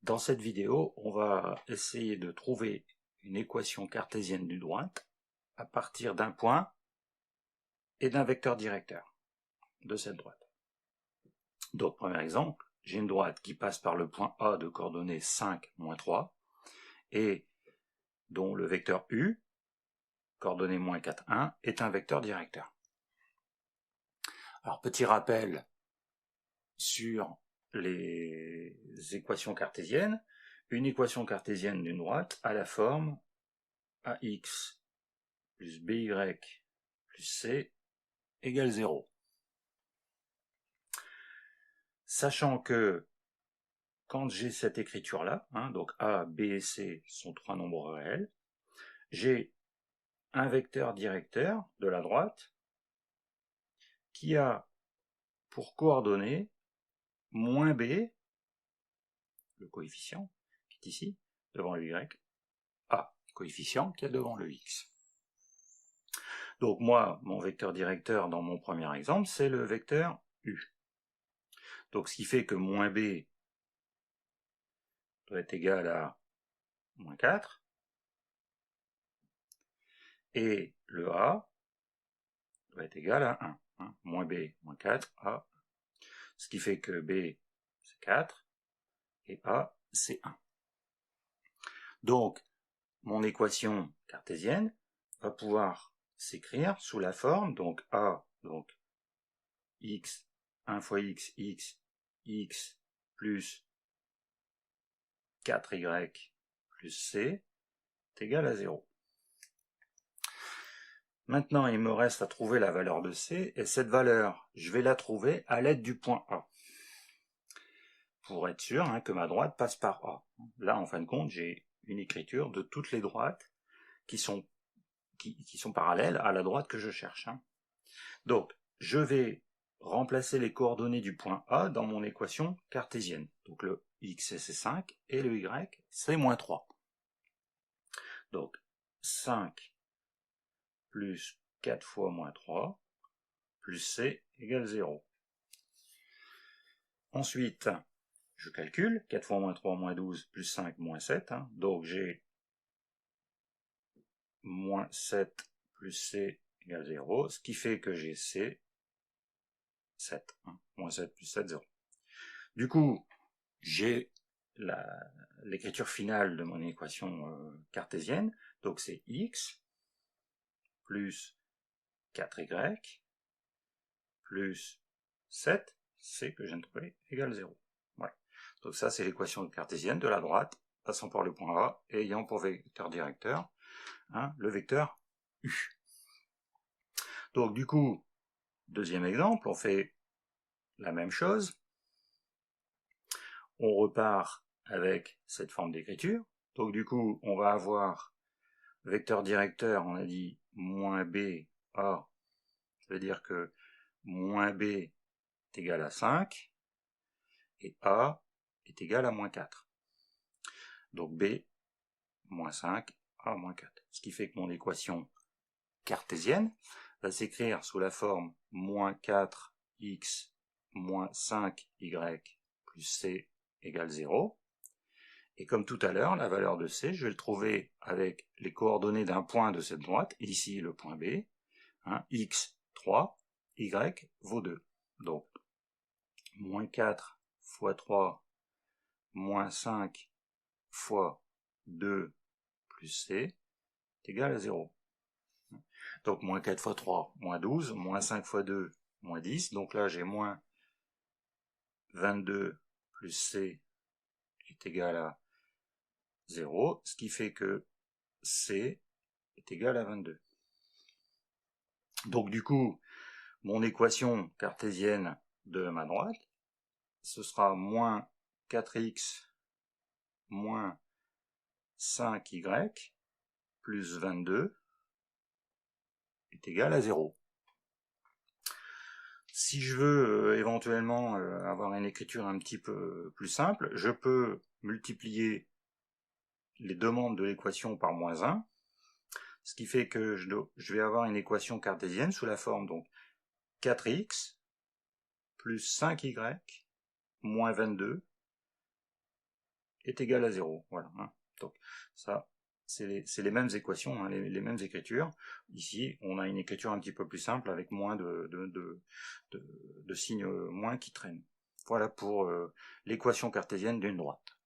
Dans cette vidéo, on va essayer de trouver une équation cartésienne d'une droite à partir d'un point et d'un vecteur directeur de cette droite. Donc, premier exemple, j'ai une droite qui passe par le point A de coordonnées 5, moins 3, et dont le vecteur U, coordonnées moins 4, 1, est un vecteur directeur. Alors, petit rappel sur les équations cartésiennes. Une équation cartésienne d'une droite a la forme AX plus BY plus C égale 0. Sachant que quand j'ai cette écriture-là, donc A, B et C sont trois nombres réels, j'ai un vecteur directeur de la droite qui a pour coordonnée moins B, le coefficient qui est ici, devant le Y, A, coefficient qui est devant le X. Donc moi, mon vecteur directeur dans mon premier exemple, c'est le vecteur U. Donc ce qui fait que moins B doit être égal à moins 4, et le A doit être égal à 1. Moins B, moins 4, A. Ce qui fait que B, c'est 4, et A, c'est 1. Donc, mon équation cartésienne va pouvoir s'écrire sous la forme, donc A, donc x, 1 fois x, x plus 4y plus c est égal à 0. Maintenant, il me reste à trouver la valeur de c, et cette valeur, je vais la trouver à l'aide du point A, pour être sûr que ma droite passe par A. Là, en fin de compte, j'ai une écriture de toutes les droites qui sont parallèles à la droite que je cherche. Donc, je vais remplacer les coordonnées du point A dans mon équation cartésienne. Donc le x c'est 5 et le y c'est moins 3. Donc 5 plus 4 fois moins 3 plus c égale 0. Ensuite, je calcule, 4 fois moins 3, moins 12, plus 5, moins 7. Donc j'ai moins 7 plus c égale 0, ce qui fait que j'ai c, 7. Moins 7 plus 7, 0. Du coup, j'ai l'écriture finale de mon équation cartésienne, donc c'est x plus 4y plus 7, c que je viens de trouver, égale 0. Voilà. Donc ça, c'est l'équation cartésienne de la droite, passant par le point A, et ayant pour vecteur directeur le vecteur U. Donc du coup, deuxième exemple, on fait la même chose. On repart avec cette forme d'écriture. Donc du coup, on va avoir vecteur directeur, on a dit moins b, A, ça veut dire que moins b est égal à 5, et A est égal à moins 4. Donc b, moins 5, A, moins 4. Ce qui fait que mon équation cartésienne va s'écrire sous la forme moins 4x moins 5y plus c égale 0. Et comme tout à l'heure, la valeur de c, je vais le trouver avec les coordonnées d'un point de cette droite, ici le point B, x 3, y vaut 2. Donc, moins 4 fois 3, moins 5 fois 2 plus c est égal à 0. Donc, moins 4 fois 3, moins 12, moins 5 fois 2, moins 10. Donc là, j'ai moins 22 plus c est égal à 0, ce qui fait que c est égal à 22. Donc du coup, mon équation cartésienne de ma droite, ce sera moins 4x moins 5y plus 22 est égal à 0. Si je veux éventuellement avoir une écriture un petit peu plus simple, je peux multiplier les demandes de l'équation par moins 1, ce qui fait que je vais avoir une équation cartésienne sous la forme donc 4x plus 5y moins 22 est égal à 0. Voilà. Hein. Donc ça, c'est les mêmes équations, hein, les mêmes écritures. Ici, on a une écriture un petit peu plus simple avec moins de signes moins qui traînent. Voilà pour l'équation cartésienne d'une droite.